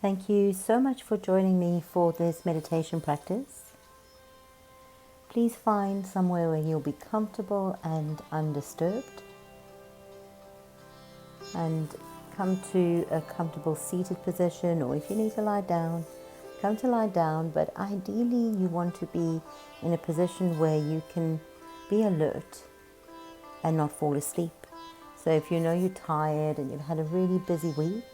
Thank you so much for joining me for this meditation practice. Please find somewhere where you'll be comfortable and undisturbed, and come to a comfortable seated position, or if you need to lie down, come to lie down, but ideally you want to be in a position where you can be alert and not fall asleep. So if you know you're tired and you've had a really busy week,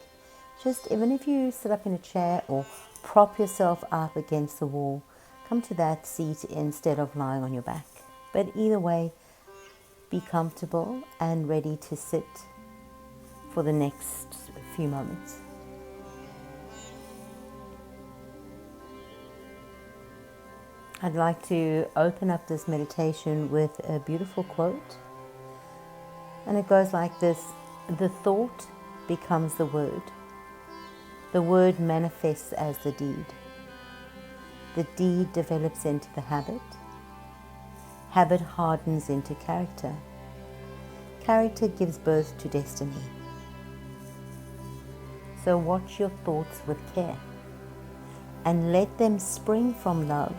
just even if you sit up in a chair or prop yourself up against the wall, come to that seat instead of lying on your back. But either way, be comfortable and ready to sit for the next few moments. I'd like to open up this meditation with a beautiful quote. And it goes like this: the thought becomes the word. The word manifests as the deed. The deed develops into the habit. Habit hardens into character. Character gives birth to destiny. So watch your thoughts with care and let them spring from love,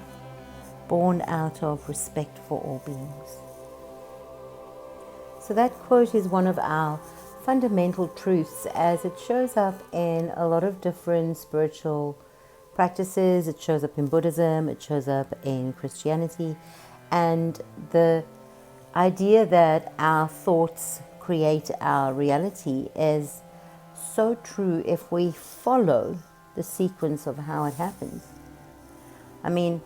born out of respect for all beings. So that quote is one of our fundamental truths, as it shows up in a lot of different spiritual practices. It shows up in Buddhism, it shows up in Christianity, and the idea that our thoughts create our reality is so true if we follow the sequence of how it happens. I mean,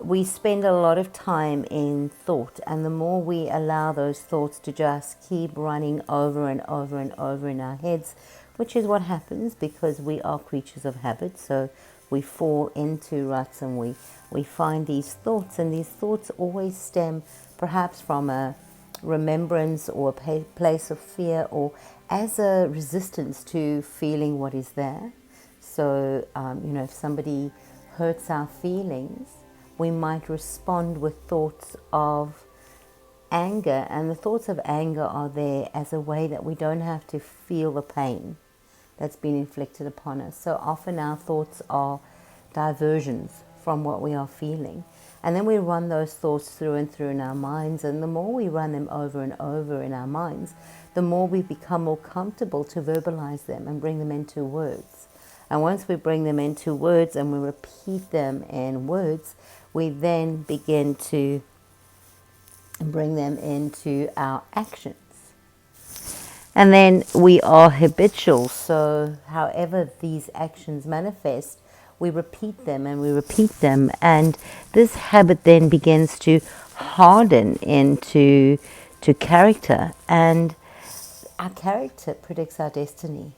we spend a lot of time in thought, and the more we allow those thoughts to just keep running over and over and over in our heads, which is what happens because we are creatures of habit. So we fall into ruts and we find these thoughts, and these thoughts always stem perhaps from a remembrance or a place of fear, or as a resistance to feeling what is there. So, if somebody hurts our feelings, we might respond with thoughts of anger, and the thoughts of anger are there as a way that we don't have to feel the pain that's been inflicted upon us. So often our thoughts are diversions from what we are feeling. And then we run those thoughts through and through in our minds, and the more we run them over and over in our minds, the more we become more comfortable to verbalize them and bring them into words. And once we bring them into words and we repeat them in words, we then begin to bring them into our actions. And then we are habitual, so however these actions manifest, we repeat them and we repeat them, and this habit then begins to harden into character, and our character predicts our destiny.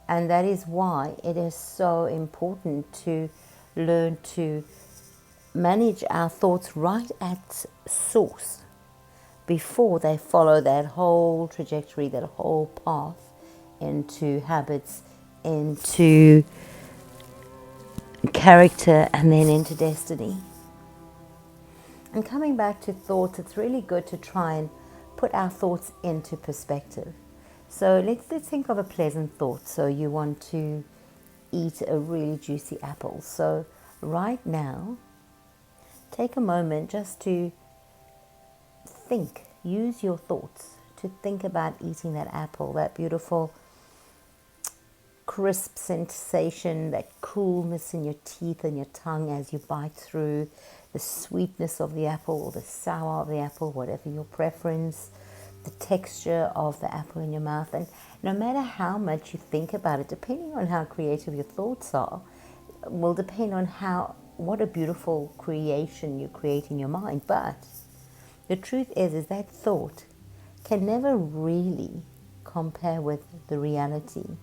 And that is why it is so important to learn to manage our thoughts right at source before they follow that whole trajectory, that whole path into habits, into character, and then into destiny. And coming back to thoughts, it's really good to try and put our thoughts into perspective. So let's think of a pleasant thought. So you want to eat a really juicy apple. So right now, take a moment just to think. Use your thoughts to think about eating that apple, that beautiful crisp sensation, that coolness in your teeth and your tongue as you bite through, the sweetness of the apple or the sour of the apple, whatever your preference, the texture of the apple in your mouth. And no matter how much you think about it, depending on how creative your thoughts are, will depend on what a beautiful creation you create in your mind. But the truth is that thought can never really compare with the reality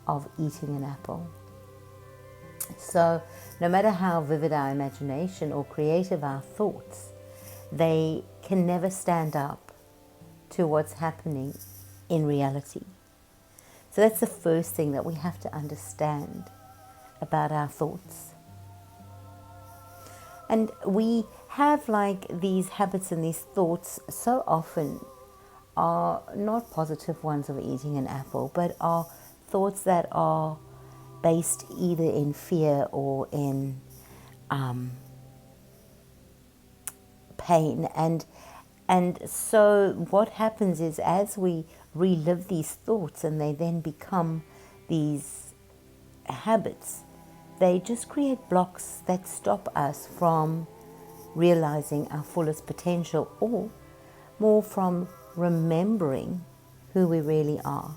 of eating an apple. So no matter how vivid our imagination or creative our thoughts, they can never stand up to what's happening in reality. So that's the first thing that we have to understand about our thoughts. And we have these habits and these thoughts so often are not positive ones of eating an apple, but are thoughts that are based either in fear or in pain. And so what happens is, as we relive these thoughts and they then become these habits, they just create blocks that stop us from realizing our fullest potential, or more from remembering who we really are.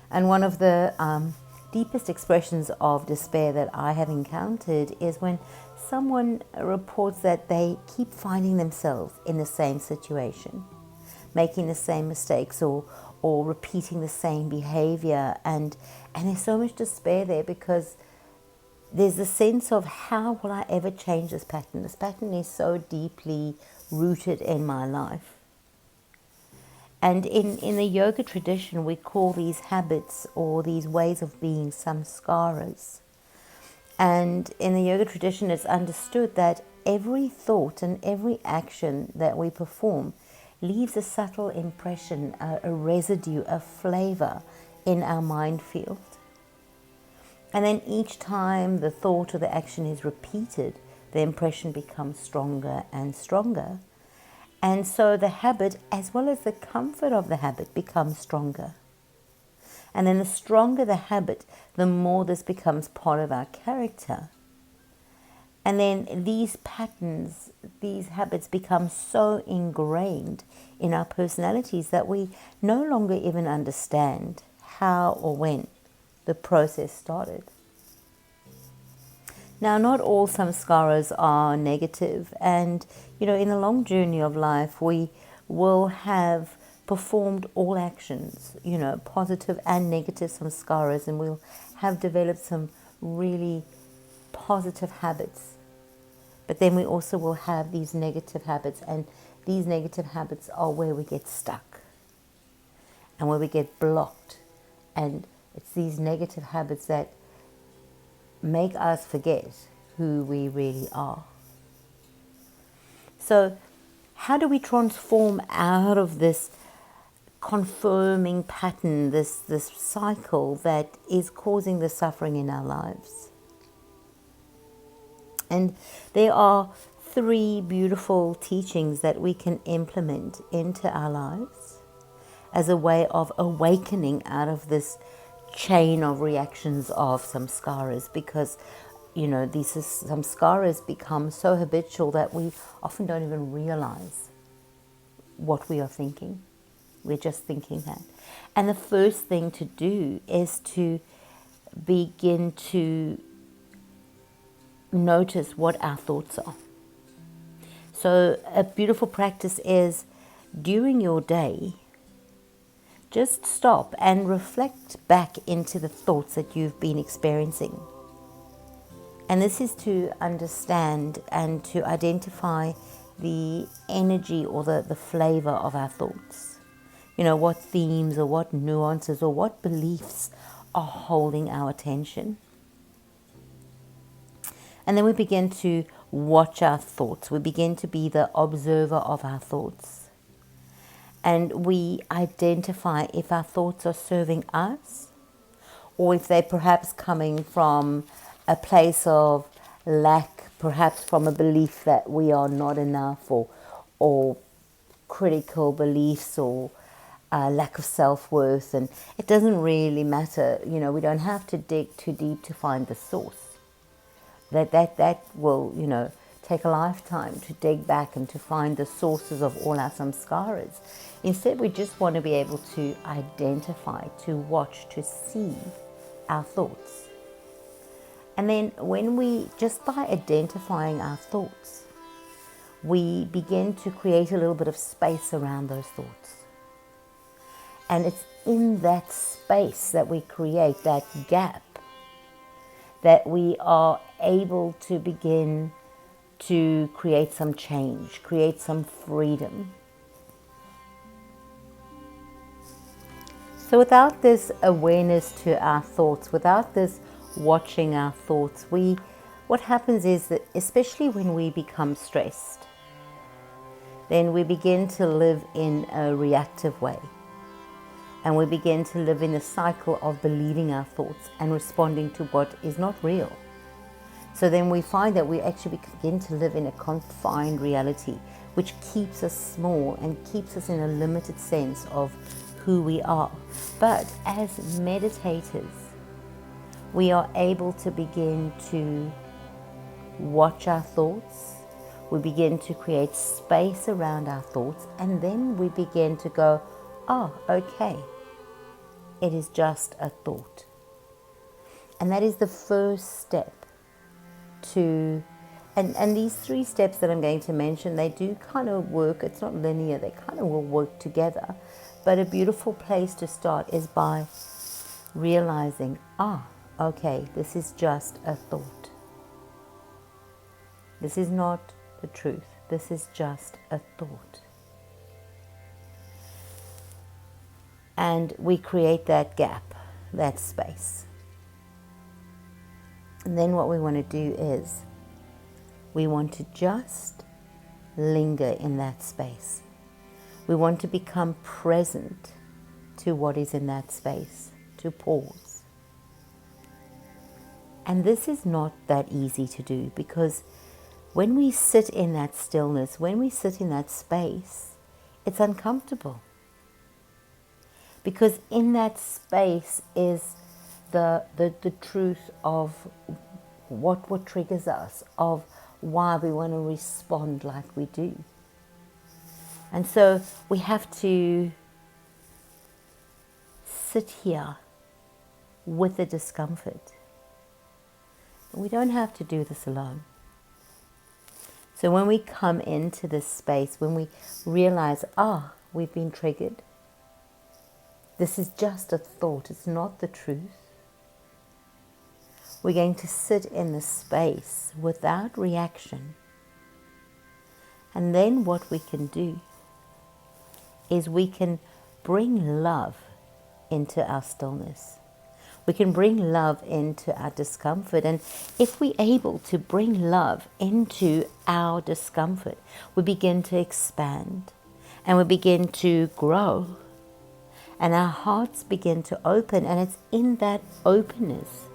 And one of the deepest expressions of despair that I have encountered is when someone reports that they keep finding themselves in the same situation, making the same mistakes, or repeating the same behavior, and there's so much despair there, because there's a sense of, how will I ever change this pattern? This pattern is so deeply rooted in my life. And in the yoga tradition, we call these habits or these ways of being samskaras. And in the yoga tradition, it's understood that every thought and every action that we perform leaves a subtle impression, a residue, a flavor in our mind field. And then each time the thought or the action is repeated, the impression becomes stronger and stronger. And so the habit, as well as the comfort of the habit, becomes stronger. And then the stronger the habit, the more this becomes part of our character. And then these patterns, these habits become so ingrained in our personalities that we no longer even understand how or when the process started. Now, not all samskaras are negative, and in the long journey of life, we will have performed all actions, positive and negative samskaras, and we'll have developed some really positive habits. But then we also will have these negative habits, and these negative habits are where we get stuck and where we get blocked. And it's these negative habits that make us forget who we really are. So how do we transform out of this confirming pattern, this cycle that is causing the suffering in our lives? And there are 3 beautiful teachings that we can implement into our lives as a way of awakening out of this chain of reactions of samskaras, because these samskaras become so habitual that we often don't even realize what we are thinking. We're just thinking that. And the first thing to do is to begin to notice what our thoughts are. So a beautiful practice is, during your day, just stop and reflect back into the thoughts that you've been experiencing. And this is to understand and to identify the energy or the flavor of our thoughts. What themes or what nuances or what beliefs are holding our attention. And then we begin to watch our thoughts. We begin to be the observer of our thoughts. And we identify if our thoughts are serving us, or if they're perhaps coming from a place of lack, perhaps from a belief that we are not enough, or critical beliefs, or lack of self-worth. And it doesn't really matter. We don't have to dig too deep to find the source. That will, take a lifetime to dig back and to find the sources of all our samskaras. Instead, we just want to be able to identify, to watch, to see our thoughts. And then when we, just by identifying our thoughts, we begin to create a little bit of space around those thoughts. And it's in that space that we create, that gap, that we are able to begin to create some change, create some freedom. So without this awareness to our thoughts, without this watching our thoughts, what happens is that, especially when we become stressed, then we begin to live in a reactive way. And we begin to live in the cycle of believing our thoughts and responding to what is not real. So then we find that we actually begin to live in a confined reality, which keeps us small and keeps us in a limited sense of who we are. But as meditators, we are able to begin to watch our thoughts. We begin to create space around our thoughts, and then we begin to go, oh, okay, it is just a thought. And that is the first step to, and these 3 steps that I'm going to mention, they do kind of work. It's not linear, they kind of will work together. But a beautiful place to start is by realizing, okay, this is just a thought. This is not the truth. This is just a thought. And we create that gap, that space. And then what we want to do is we want to just linger in that space. We want to become present to what is in that space, to pause. And this is not that easy to do, because when we sit in that stillness, when we sit in that space, it's uncomfortable. Because in that space is the truth of what triggers us, of why we want to respond like we do. And so we have to sit here with the discomfort. We don't have to do this alone. So when we come into this space, when we realize, we've been triggered, this is just a thought, it's not the truth. We're going to sit in the space without reaction. And then what we can do is we can bring love into our stillness. We can bring love into our discomfort. And if we're able to bring love into our discomfort, we begin to expand and we begin to grow. And our hearts begin to open. And it's in that openness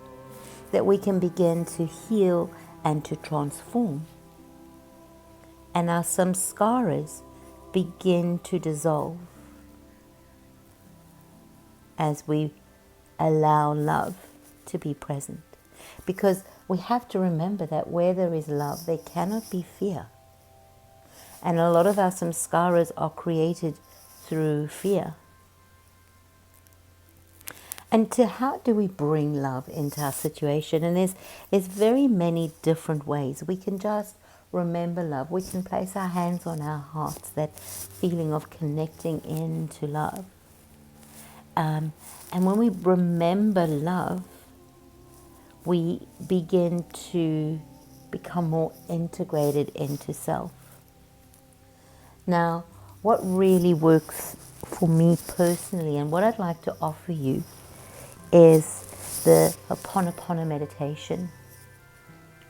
that we can begin to heal and to transform. And our samskaras begin to dissolve as we allow love to be present. Because we have to remember that where there is love, there cannot be fear. And a lot of our samskaras are created through fear. And how do we bring love into our situation? And there's very many different ways. We can just remember love. We can place our hands on our hearts, that feeling of connecting into love. And when we remember love, we begin to become more integrated into self. Now, what really works for me personally, and what I'd like to offer you, is the Ho'oponopono meditation.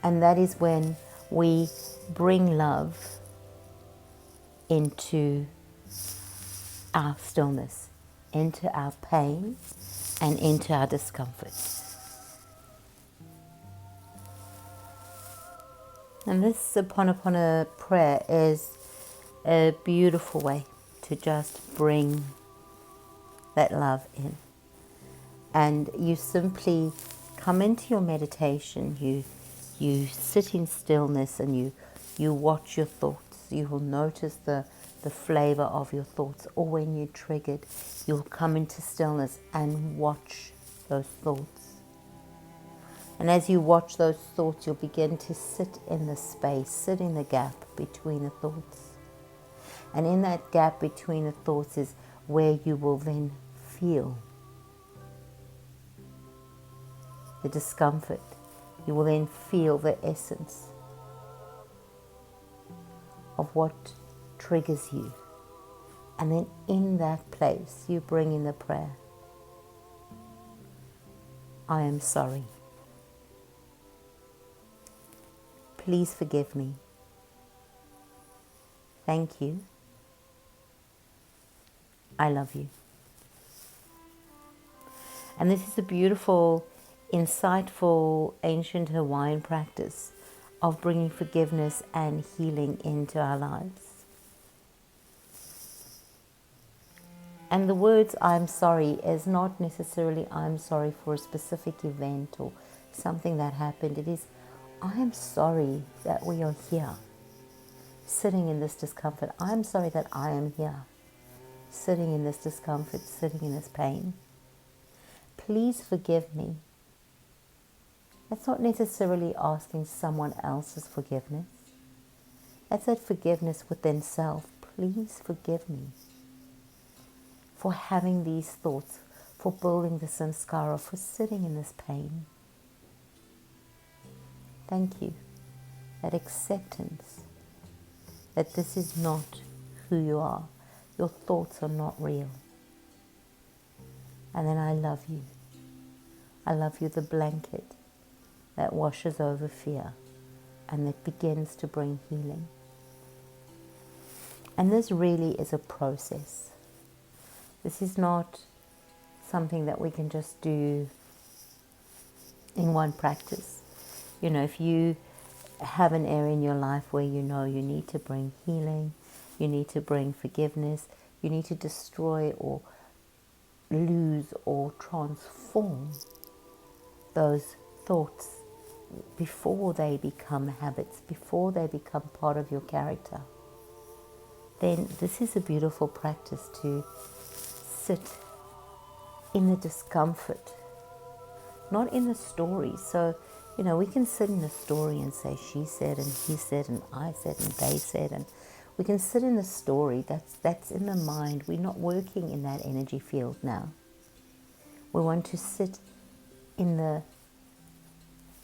And that is when we bring love into our stillness, into our pain, and into our discomfort. And this Ho'oponopono prayer is a beautiful way to just bring that love in. And you simply come into your meditation, you sit in stillness, and you watch your thoughts. You will notice the flavor of your thoughts. Or when you're triggered, you'll come into stillness and watch those thoughts. And as you watch those thoughts, you'll begin to sit in the space, sit in the gap between the thoughts. And in that gap between the thoughts is where you will then feel the discomfort. You will then feel the essence of what triggers you. And then in that place, you bring in the prayer. I am sorry. Please forgive me. Thank you. I love you. And this is a beautiful, insightful, ancient Hawaiian practice of bringing forgiveness and healing into our lives. And the words "I'm sorry" is not necessarily "I'm sorry" for a specific event or something that happened. It is, "I am sorry that we are here, sitting in this discomfort. I'm sorry that I am here, sitting in this discomfort, sitting in this pain. Please forgive me." That's not necessarily asking someone else's forgiveness. That's that forgiveness within self. Please forgive me for having these thoughts, for building the samskara, for sitting in this pain. Thank you. That acceptance that this is not who you are. Your thoughts are not real. And then I love you. I love you, the blanket that washes over fear and that begins to bring healing. And this really is a process. This is not something that we can just do in one practice. You know, if you have an area in your life where you know you need to bring healing, you need to bring forgiveness, you need to destroy or lose or transform those thoughts before they become habits, before they become part of your character, then this is a beautiful practice to sit in the discomfort, not in the story. So, you know, we can sit in the story and say she said and he said and I said and they said, and we can sit in the story. That's in the mind. We're not working in that energy field now. We want to sit in the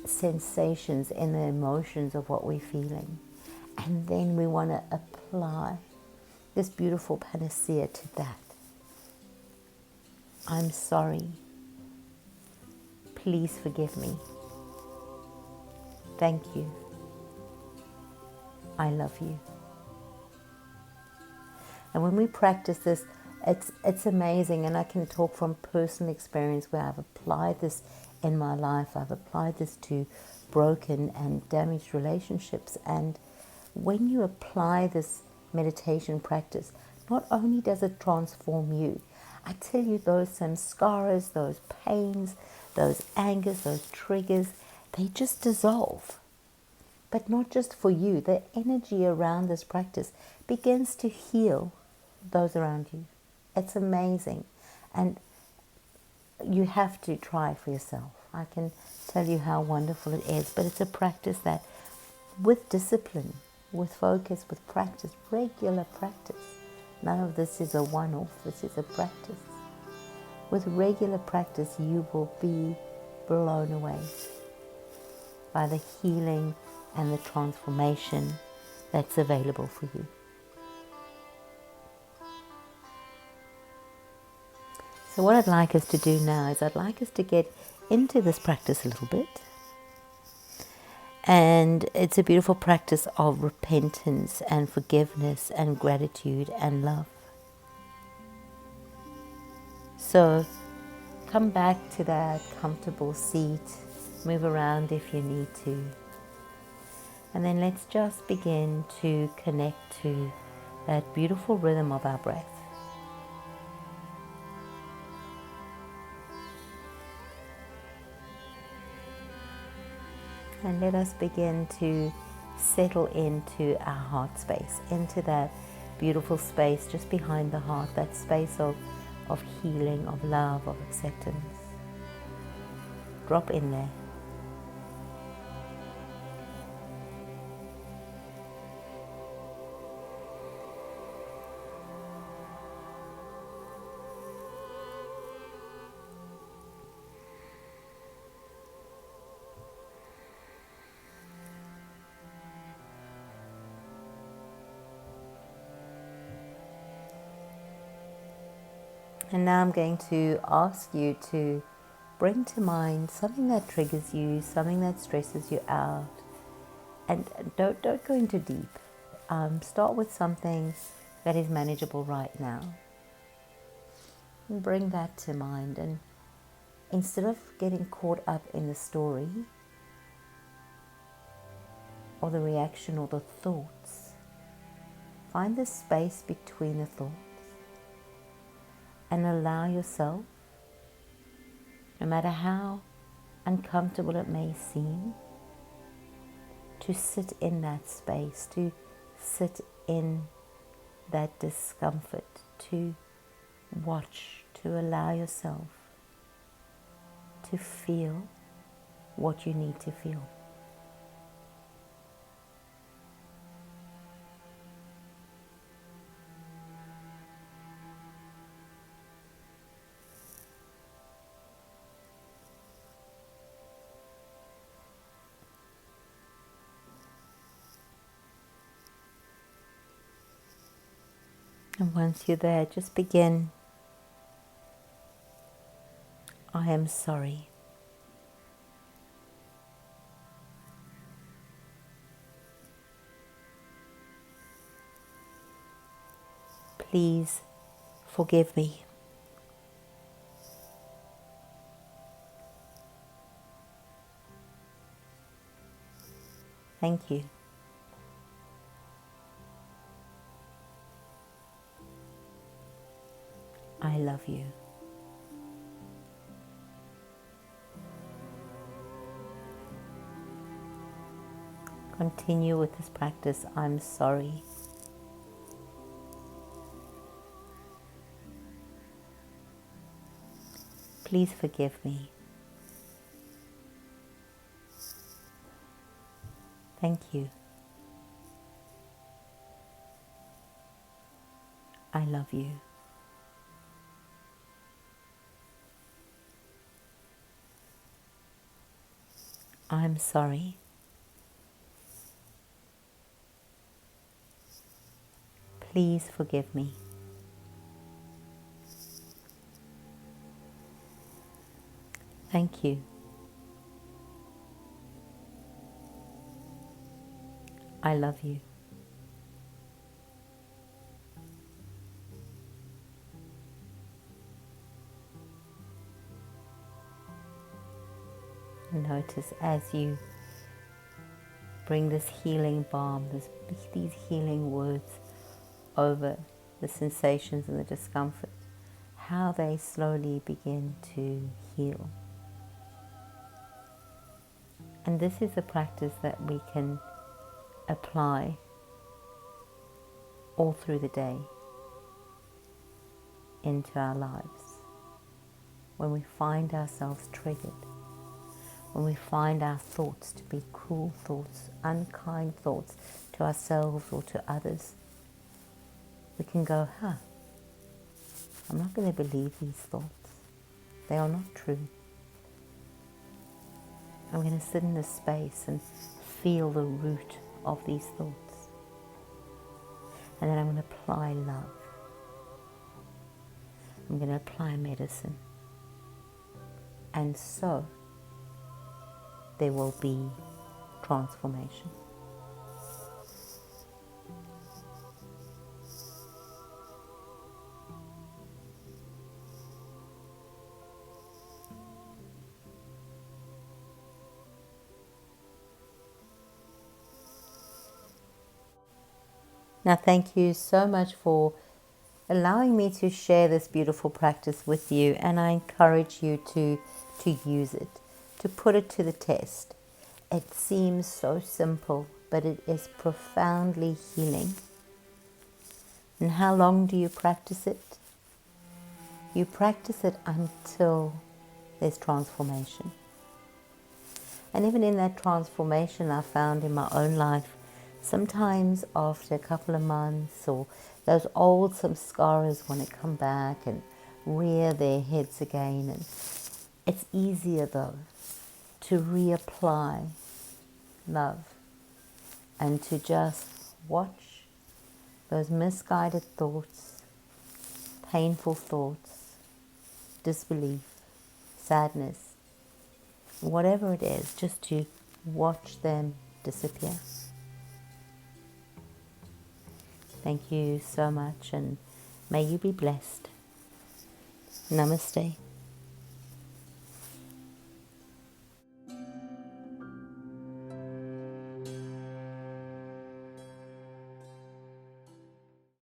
sensations, in the emotions of what we're feeling. And then we want to apply this beautiful panacea to that. I'm sorry. Please forgive me. Thank you. I love you. And when we practice this, it's amazing. And I can talk from personal experience where I've applied this in my life. I've applied this to broken and damaged relationships. And when you apply this meditation practice, not only does it transform you, I tell you, those samskaras, those pains, those angers, those triggers, they just dissolve. But not just for you. The energy around this practice begins to heal those around you. It's amazing. And you have to try for yourself. I can tell you how wonderful it is. But it's a practice that, with discipline, with focus, with practice, regular practice. None of this is a one-off. This is a practice. With regular practice, you will be blown away by the healing and the transformation that's available for you. So what I'd like us to do now is I'd like us to get into this practice a little bit. And it's a beautiful practice of repentance and forgiveness and gratitude and love. So come back to that comfortable seat, move around if you need to. And then let's just begin to connect to that beautiful rhythm of our breath. And let us begin to settle into our heart space, into that beautiful space just behind the heart, that space of healing, of love, of acceptance. Drop in there. And now I'm going to ask you to bring to mind something that triggers you, something that stresses you out. And don't go into deep. Start with something that is manageable right now. And bring that to mind. And instead of getting caught up in the story or the reaction or the thoughts, find the space between the thoughts and allow yourself, no matter how uncomfortable it may seem, to sit in that space, to sit in that discomfort, to watch, to allow yourself to feel what you need to feel. And once you're there, just begin. I am sorry. Please forgive me. Thank you. I love you. Continue with this practice. I'm sorry. Please forgive me. Thank you. I love you. I'm sorry. Please forgive me. Thank you. I love you. Notice as you bring this healing balm, these healing words over the sensations and the discomfort, how they slowly begin to heal. And this is a practice that we can apply all through the day into our lives. When we find ourselves triggered, when we find our thoughts to be cruel thoughts, unkind thoughts to ourselves or to others, we can go, I'm not going to believe these thoughts. They are not true. I'm going to sit in this space and feel the root of these thoughts. And then I'm going to apply love. I'm going to apply medicine. And so there will be transformation. Now, thank you so much for allowing me to share this beautiful practice with you, and I encourage you to use it, to put it to the test. It seems so simple, but it is profoundly healing. And how long do you practice it? You practice it until there's transformation. And even in that transformation, I found in my own life, sometimes after a couple of months, or those old samskaras want to come back and rear their heads again. And it's easier though to reapply love and to just watch those misguided thoughts, painful thoughts, disbelief, sadness, whatever it is, just to watch them disappear. Thank you so much, and may you be blessed. Namaste.